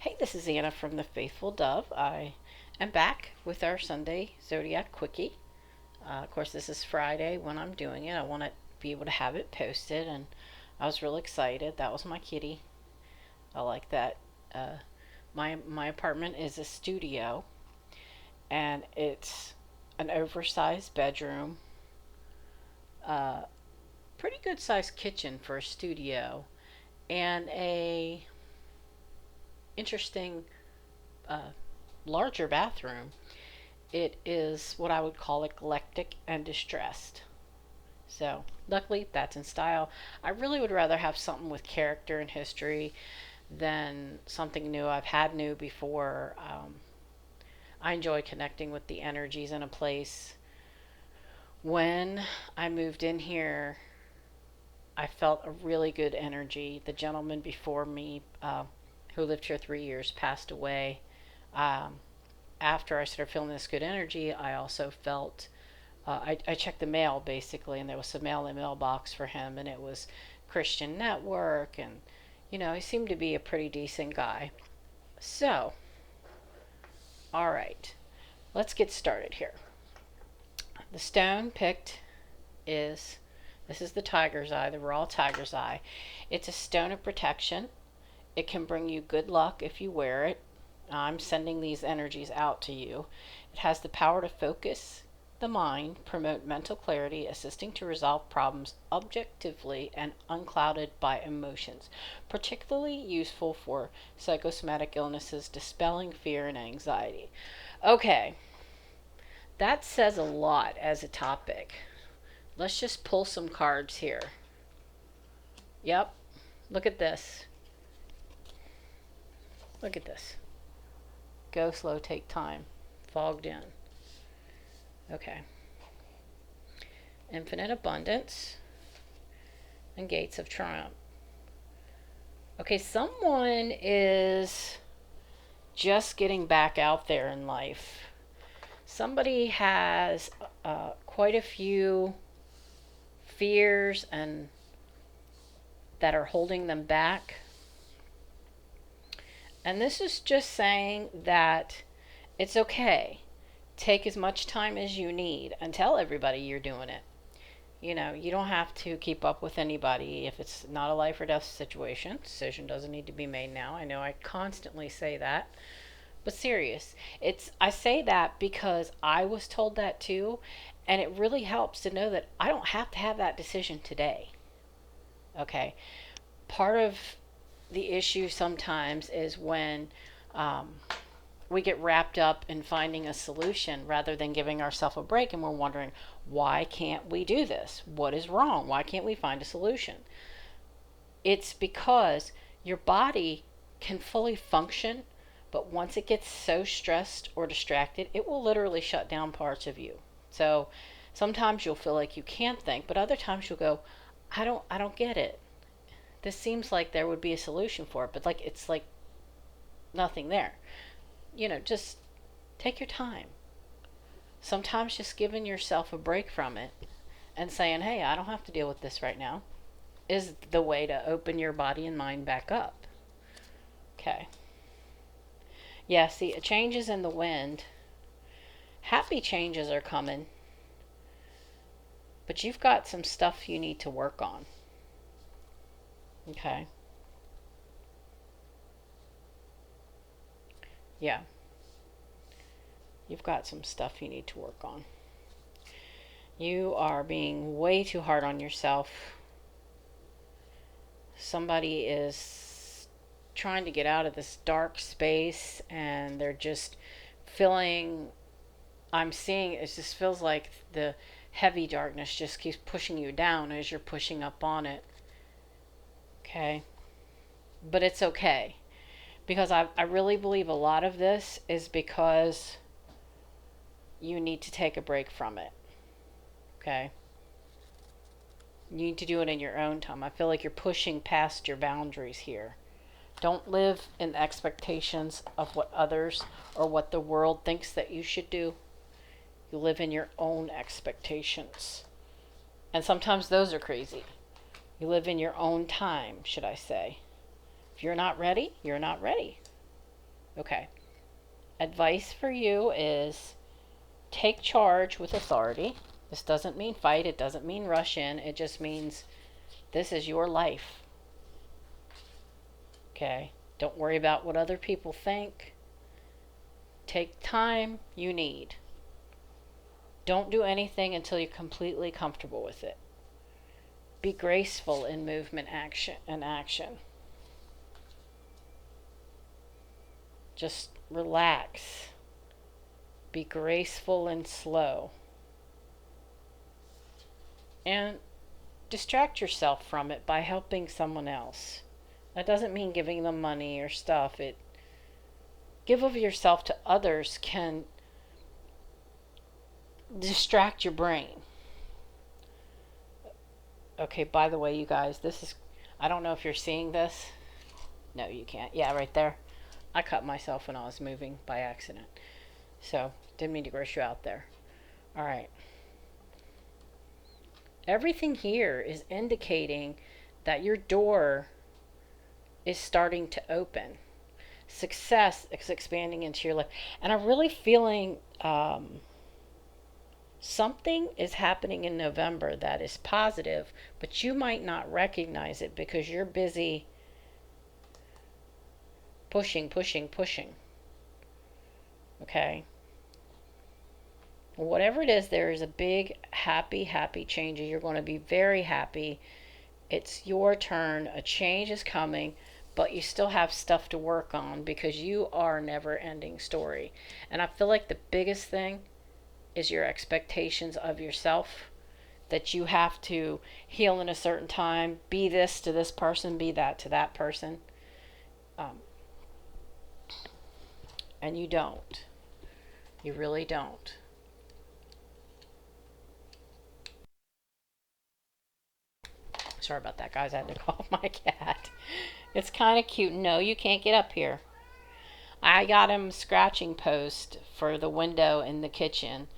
Hey, this is Anna from the Faithful Dove. I am back with our Sunday Zodiac Quickie. Of course, this is Friday when I'm doing it. I want to be able to have it posted, and I was real excited. That was my kitty. I like that. Uh, my apartment is a studio, and it's an oversized bedroom, uh, pretty good sized kitchen for a studio, and a interesting uh, larger bathroom. It is what I would call eclectic and distressed. So, luckily, that's in style. I really would rather have something with character and history than something new I've had new before. I enjoy connecting with the energies in a place. When I moved in here, I felt a really good energy. The gentleman before me, who lived here 3 years, passed away. Um, After I started feeling this good energy, I also felt I checked the mail basically, and there was some mail in the mailbox for him, and it was Christian Network, and he seemed to be a pretty decent guy. So, all right, let's get started here. The stone picked is this is the tiger's eye, the raw tiger's eye. It's a stone of protection. It can bring you good luck if you wear it. I'm sending these energies out to you. It has the power to focus the mind, promote mental clarity, assisting to resolve problems objectively and unclouded by emotions. Particularly useful for psychosomatic illnesses, dispelling fear and anxiety. Okay, that says a lot as a topic. Let's just pull some cards here. Yep, look at this. Look at this. Go slow, take time. Fogged in. Okay. Infinite abundance and gates of triumph. Okay, someone is just getting back out there in life. Somebody has quite a few fears and that are holding them back. And this is just saying that it's okay. Take as much time as you need and tell everybody you're doing it. You don't have to keep up with anybody if it's not a life or death situation. Decision doesn't need to be made now. I know I constantly say that. But serious. I say that because I was told that too, and it really helps to know that I don't have to have that decision today. Okay? Part of the issue sometimes is when we get wrapped up in finding a solution rather than giving ourselves a break, and we're wondering, why can't we do this? What is wrong? Why can't we find a solution? It's because your body can fully function, but once it gets so stressed or distracted, it will literally shut down parts of you. So sometimes you'll feel like you can't think, but other times you'll go, I don't get it. This seems like there would be a solution for it, but it's like nothing there. Just take your time. Sometimes just giving yourself a break from it and saying, hey, I don't have to deal with this right now, is the way to open your body and mind back up. Okay. Yeah, see, changes in the wind. Happy changes are coming, but you've got some stuff you need to work on. Okay. Yeah. You've got some stuff you need to work on. You are being way too hard on yourself. Somebody is trying to get out of this dark space, and they're just feeling, I'm seeing, it just feels like the heavy darkness just keeps pushing you down as you're pushing up on it. Okay? But it's okay. Because I really believe a lot of this is because you need to take a break from it. Okay? You need to do it in your own time. I feel like you're pushing past your boundaries here. Don't live in expectations of what others or what the world thinks that you should do. You live in your own expectations. And sometimes those are crazy. You live in your own time, should I say. If you're not ready, you're not ready. Okay. Advice for you is take charge with authority. This doesn't mean fight, it doesn't mean rush in, it just means this is your life. Okay? Don't worry about what other people think. Take time you need. Don't do anything until you're completely comfortable with it. Be graceful in movement action. Just relax. Be graceful and slow. And distract yourself from it by helping someone else. That doesn't mean giving them money or stuff. It give of yourself to others can distract your brain. Okay, by the way, you guys, this is I don't know if you're seeing this. No, you can't. Yeah, right there. I cut myself when I was moving by accident. So, didn't mean to gross you out there. All right. Everything here is indicating that your door is starting to open. Success is expanding into your life. And I'm really feeling something is happening in November that is positive, but you might not recognize it because you're busy pushing, pushing, pushing. Okay? Whatever it is, there is a big, happy, happy change. You're going to be very happy. It's your turn. A change is coming, but you still have stuff to work on because you are a never ending story. And I feel like the biggest thing is your expectations of yourself, that you have to heal in a certain time, be this to this person, be that to that person. Um, and you don't. You really don't. Sorry about that, guys. I had to call my cat. It's kind of cute. No, you can't get up here. I got him a scratching post for the window in the kitchen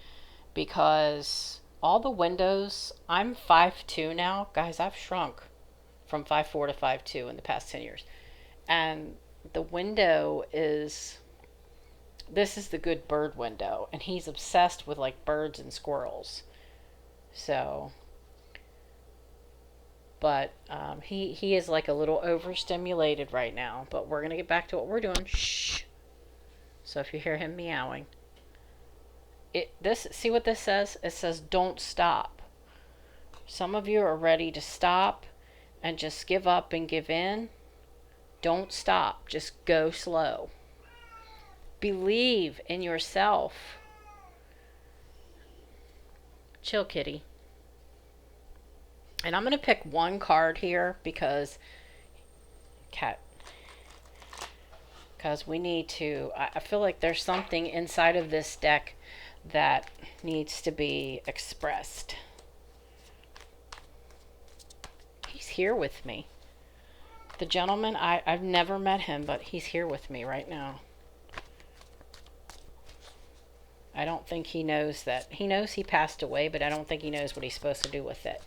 because all the windows, I'm 5'2" now. Guys, I've shrunk from 5'4" to 5'2" in the past 10 years. And the window is, this is the good bird window. And he's obsessed with like birds and squirrels. So, but he is like a little overstimulated right now. But we're going to get back to what we're doing. Shh. So if you hear him meowing, see what this says? It says don't stop. Some of you are ready to stop and just give up and give in. Don't stop. Just go slow. Believe in yourself. Chill, kitty. And I'm going to pick one card here because cat because we need to, I feel like there's something inside of this deck that needs to be expressed. He's here with me. The gentleman, I've never met him, but he's here with me right now. I don't think he knows that. He knows he passed away, but I don't think he knows what he's supposed to do with it.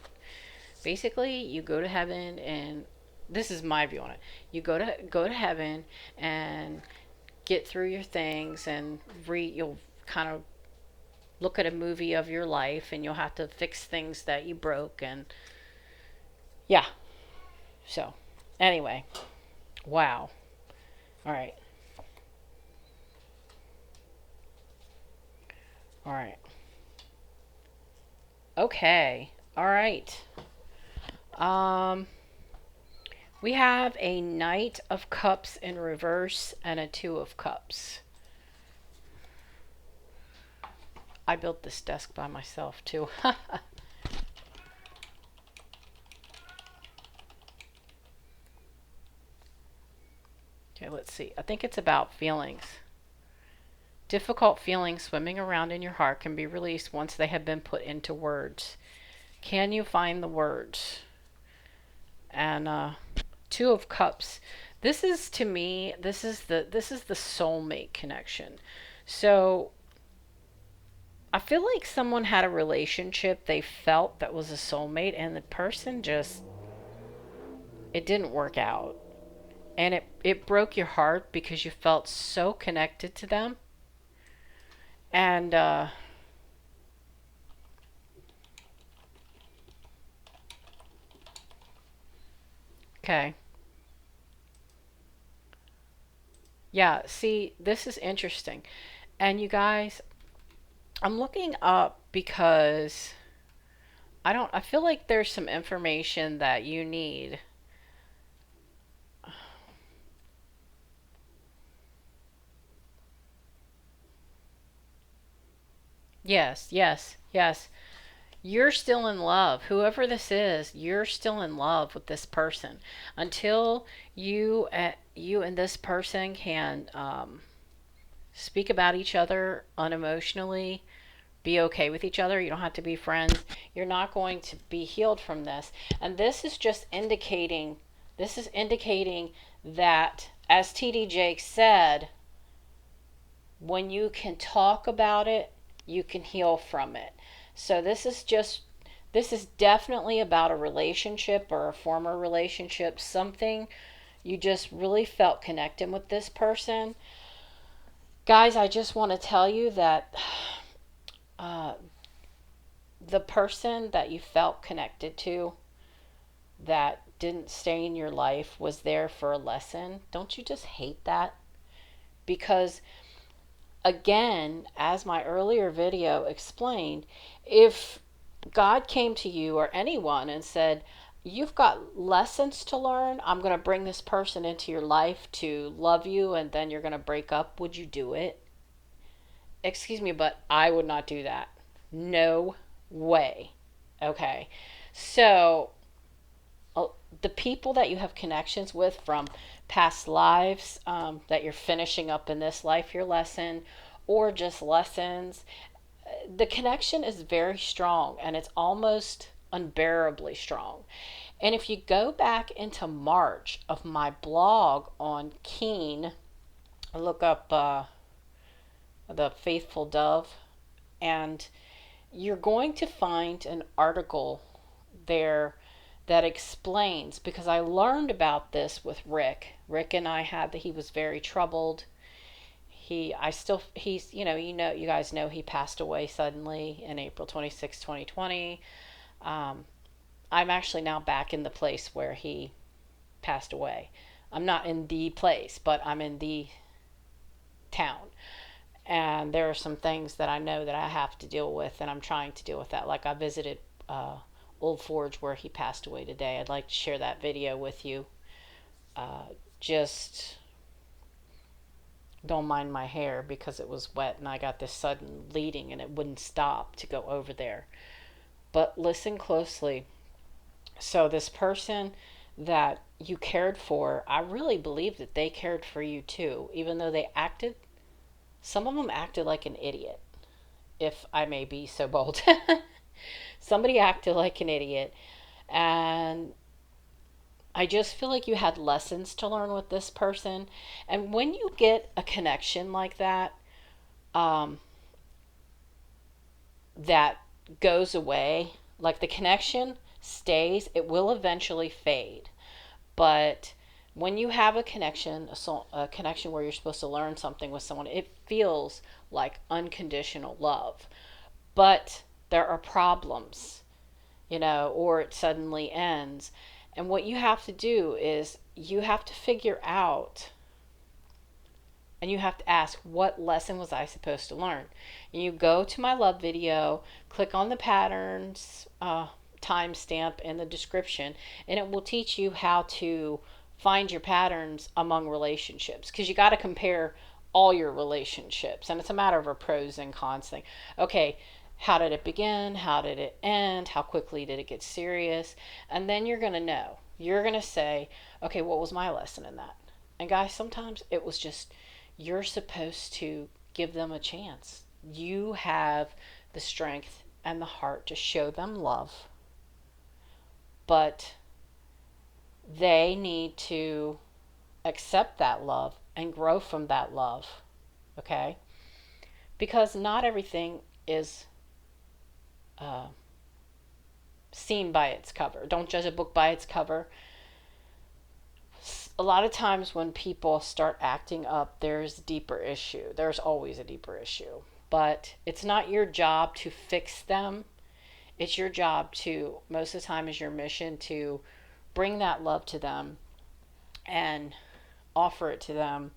Basically, you go to heaven, and this is my view on it. You go to heaven and get through your things, and you'll kind of look at a movie of your life, and you'll have to fix things that you broke, and yeah. So, anyway, wow. All right. All right. Okay. All right. Um, we have a Knight of Cups in reverse and a Two of Cups. I built this desk by myself too. Okay, let's see. I think it's about feelings. Difficult feelings swimming around in your heart can be released once they have been put into words. Can you find the words? And Two of Cups. This is, to me, this is the soulmate connection. So I feel like someone had a relationship they felt that was a soulmate, and the person just, it didn't work out. and it broke your heart because you felt so connected to them. And okay. Yeah, see, this is interesting. And you guys, I'm looking up because I feel like there's some information that you need. Yes, yes, yes. You're still in love. Whoever this is, you're still in love with this person until you and this person can speak about each other unemotionally, be okay with each other. You don't have to be friends. You're not going to be healed from this. And this is indicating that, as TD Jake said, when you can talk about it, you can heal from it. So this is definitely about a relationship or a former relationship, something you just really felt connected with this person. Guys, I just want to tell you that uh, the person that you felt connected to that didn't stay in your life was there for a lesson. Don't you just hate that? Because, again, as my earlier video explained, if God came to you or anyone and said, you've got lessons to learn, I'm going to bring this person into your life to love you, and then you're going to break up, would you do it? Excuse me, but I would not do that. No way. Okay. So, uh, the people that you have connections with from past lives, that you're finishing up in this life, your lesson, or just lessons, the connection is very strong and it's almost unbearably strong. And if you go back into March of my blog on Keen, look up the Faithful Dove, and you're going to find an article there that explains, because I learned about this with Rick. Rick and I had that he was very troubled. He's, you guys know he passed away suddenly in April 26, 2020. Um, I'm actually now back in the place where he passed away. I'm not in the place, but I'm in the town. And there are some things that I know that I have to deal with, and I'm trying to deal with that. Like, I visited Old Forge where he passed away today. I'd like to share that video with you. Just don't mind my hair because it was wet and I got this sudden bleeding and it wouldn't stop to go over there. But listen closely. So, this person that you cared for, I really believe that they cared for you too, even though some of them acted like an idiot, if I may be so bold. Somebody acted like an idiot, and I just feel like you had lessons to learn with this person. And when you get a connection like that, um, that goes away, like the connection stays, it will eventually fade. But when you have a connection, a connection where you're supposed to learn something with someone, it feels like unconditional love. But there are problems, or it suddenly ends. And what you have to do is you have to figure out, and you have to ask, what lesson was I supposed to learn? And you go to my love video, click on the patterns timestamp in the description, and it will teach you how to find your patterns among relationships, because you got to compare all your relationships, and it's a matter of a pros and cons thing. Okay, how did it begin? How did it end? How quickly did it get serious? And then you're going to know. You're going to say, okay, what was my lesson in that? And guys, sometimes it was just, you're supposed to give them a chance. You have the strength and the heart to show them love, but they need to accept that love and grow from that love. Okay? Because not everything is uh, seen by its cover. Don't judge a book by its cover. a lot of times when people start acting up, there's a deeper issue. There's always a deeper issue. But it's not your job to fix them. It's your job to, most of the time, is your mission to bring that love to them and offer it to them,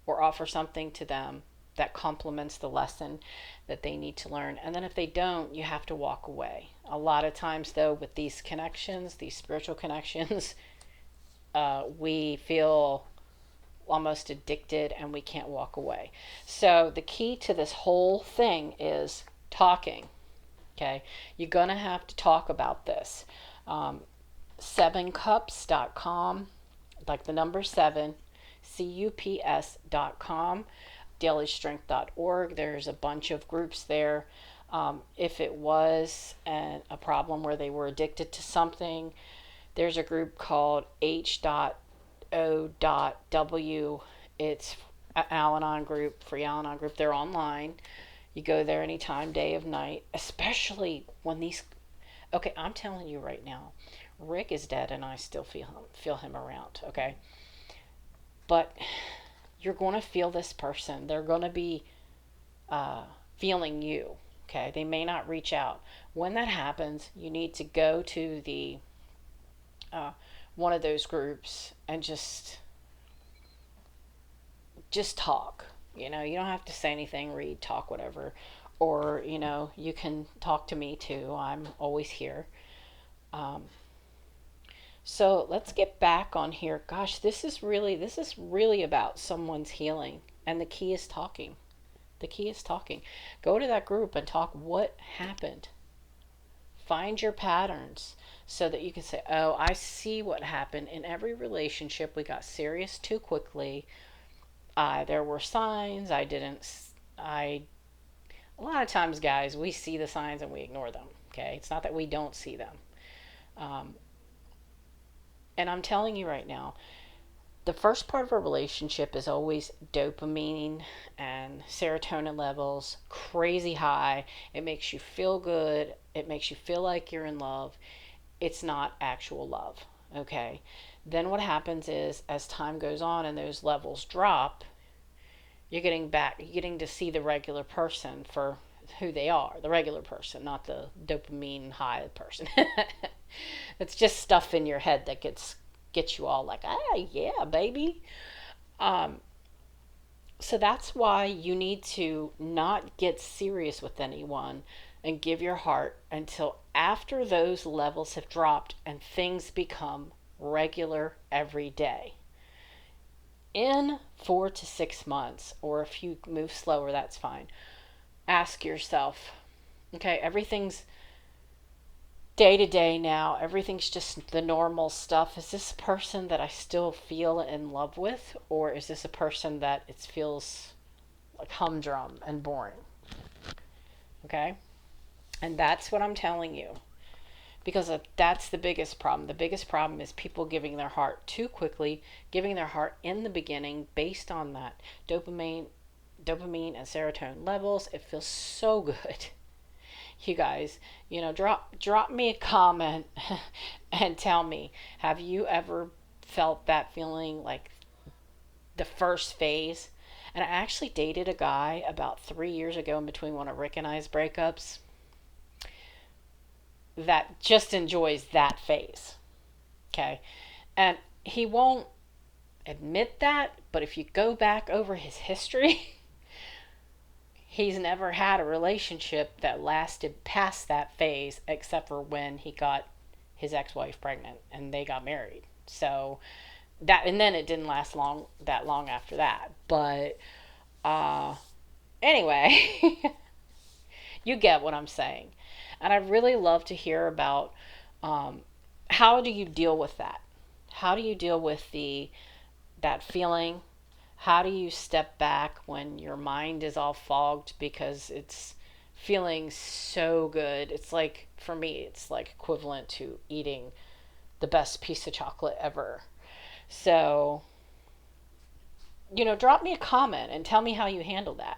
or offer something to them that complements the lesson that they need to learn. And then if they don't, you have to walk away. A lot of times, though, with these connections, these spiritual connections, we feel almost addicted and we can't walk away. So the key to this whole thing is talking. Okay, you're gonna have to talk about this. 7cups.com, like the number 7, cups.com, dailystrength.org. There's a bunch of groups there. If it was a problem where they were addicted to something, there's a group called H.O.W. It's an Al-Anon group, free Al-Anon group. They're online. You go there anytime, day of night, especially when these. Okay, I'm telling you right now, Rick is dead, and I still feel him around. Okay, but you're going to feel this person. They're going to be feeling you. Okay, they may not reach out. When that happens, you need to go to the one of those groups and just talk. You don't have to say anything, read, talk, whatever. Or, you can talk to me too. I'm always here. So let's get back on here. Gosh, this is really about someone's healing. And the key is talking. The key is talking. Go to that group and talk what happened. Find your patterns so that you can say, oh, I see what happened. In every relationship, we got serious too quickly. There were signs. A lot of times, guys, we see the signs and we ignore them. Okay, it's not that we don't see them. And I'm telling you right now, the first part of a relationship is always dopamine and serotonin levels crazy high. It makes you feel good. It makes you feel like you're in love. It's not actual love. Okay. Then what happens is, as time goes on and those levels drop, you're getting to see the regular person for who they are, the regular person, not the dopamine high person. It's just stuff in your head that gets you all like, yeah, baby. So that's why you need to not get serious with anyone and give your heart until after those levels have dropped and things become regular every day. In 4 to 6 months, or if you move slower, that's fine. Ask yourself, okay, everything's day to day now. Everything's just the normal stuff. Is this a person that I still feel in love with? Or is this a person that it feels like humdrum and boring? Okay? And that's what I'm telling you. Because that's the biggest problem. The biggest problem is people giving their heart too quickly, giving their heart in the beginning based on that dopamine and serotonin levels. It feels so good. You guys, drop me a comment and tell me, have you ever felt that feeling like the first phase? And I actually dated a guy about 3 years ago in between one of Rick and I's breakups that just enjoys that phase. Okay. And he won't admit that, but if you go back over his history, he's never had a relationship that lasted past that phase except for when he got his ex-wife pregnant and they got married. So and then it didn't last that long after that. But anyway, you get what I'm saying. And I'd really love to hear about how do you deal with that? How do you deal with that feeling? How do you step back when your mind is all fogged because it's feeling so good? It's like, for me, it's like equivalent to eating the best piece of chocolate ever. So, drop me a comment and tell me how you handle that.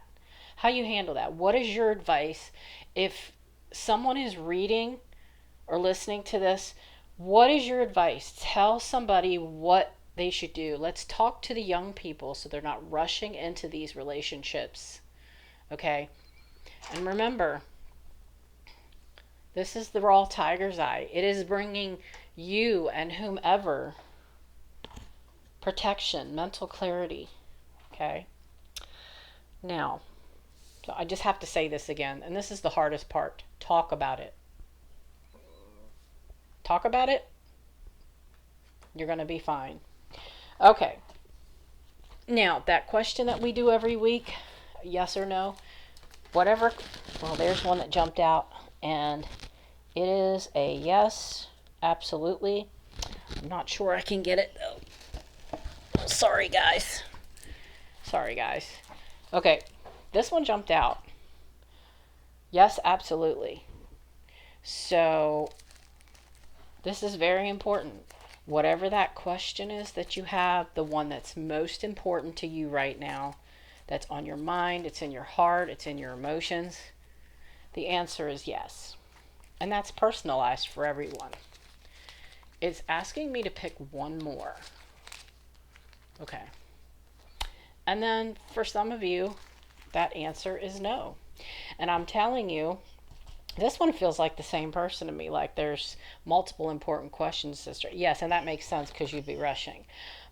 How you handle that. What is your advice if someone is reading or listening to this? What is your advice? Tell somebody what they should do. Let's talk to the young people so they're not rushing into these relationships. Okay? And remember, this is the raw tiger's eye. It is bringing you and whomever protection, mental clarity. Okay? Now, so I just have to say this again, and this is the hardest part. Talk about it. Talk about it. You're going to be fine. Okay. Now, that question that we do every week, yes or no, whatever. Well, there's one that jumped out, and it is a yes, absolutely. I'm not sure I can get it, though. Sorry, guys. Sorry, guys. Okay, this one jumped out. Yes, absolutely. So, this is very important. Whatever that question is that you have, the one that's most important to you right now, that's on your mind, it's in your heart, it's in your emotions, the answer is yes. And that's personalized for everyone. It's asking me to pick one more. Okay. And then for some of you, that answer is no. And I'm telling you, this one feels like the same person to me. Like there's multiple important questions, sister. Yes, and that makes sense because you'd be rushing.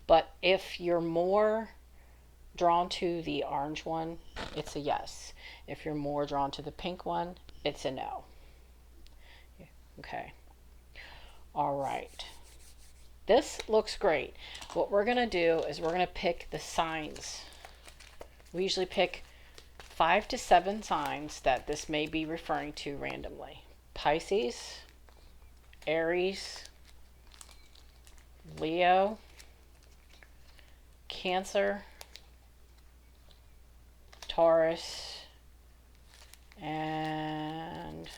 But if you're more drawn to the orange one, it's a yes. If you're more drawn to the pink one, it's a no. Okay. All right. This looks great. What we're going to do is we're going to pick the signs. We usually pick 5 to 7 signs that this may be referring to randomly. Pisces, Aries, Leo, Cancer, Taurus, and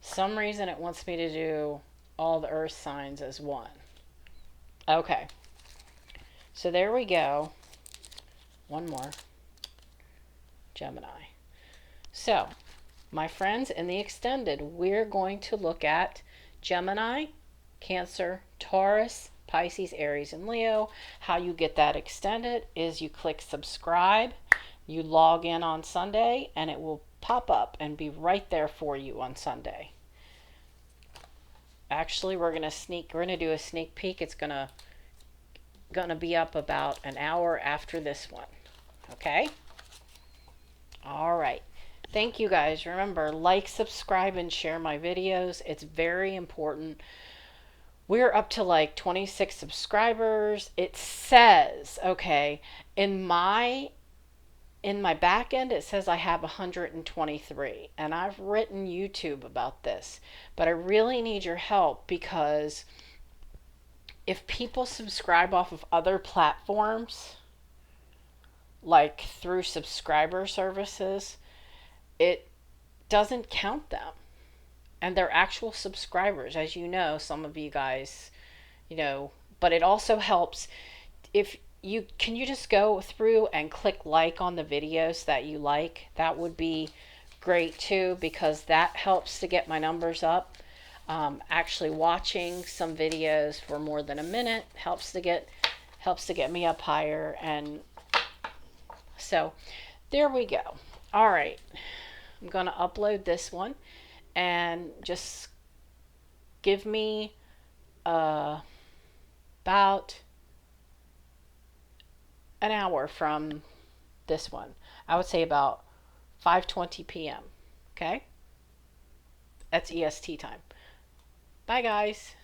some reason it wants me to do all the earth signs as one. Okay. So there we go. One more. Gemini. So, my friends, in the extended, we're going to look at Gemini, Cancer, Taurus, Pisces, Aries, and Leo. How you get that extended is you click subscribe, you log in on Sunday, and it will pop up and be right there for you on Sunday. Actually, we're gonna do a sneak peek. It's gonna be up about an hour after this one. Okay? All right. Thank you guys. Remember, like, subscribe, and share my videos. It's very important. We're up to like 26 subscribers. It says, okay, in my back end, it says I have 123. And I've written YouTube about this. But I really need your help because if people subscribe off of other platforms, like through subscriber services, it doesn't count them. And they're actual subscribers, as you know, some of you guys, but it also helps if you just go through and click like on the videos that you like. That would be great too, because that helps to get my numbers up. Actually watching some videos for more than a minute helps to get me up higher. And so there we go. All right, I'm going to upload this one and just give me about an hour from this one. I would say about 5:20 p.m. Okay? That's EST time. Bye, guys.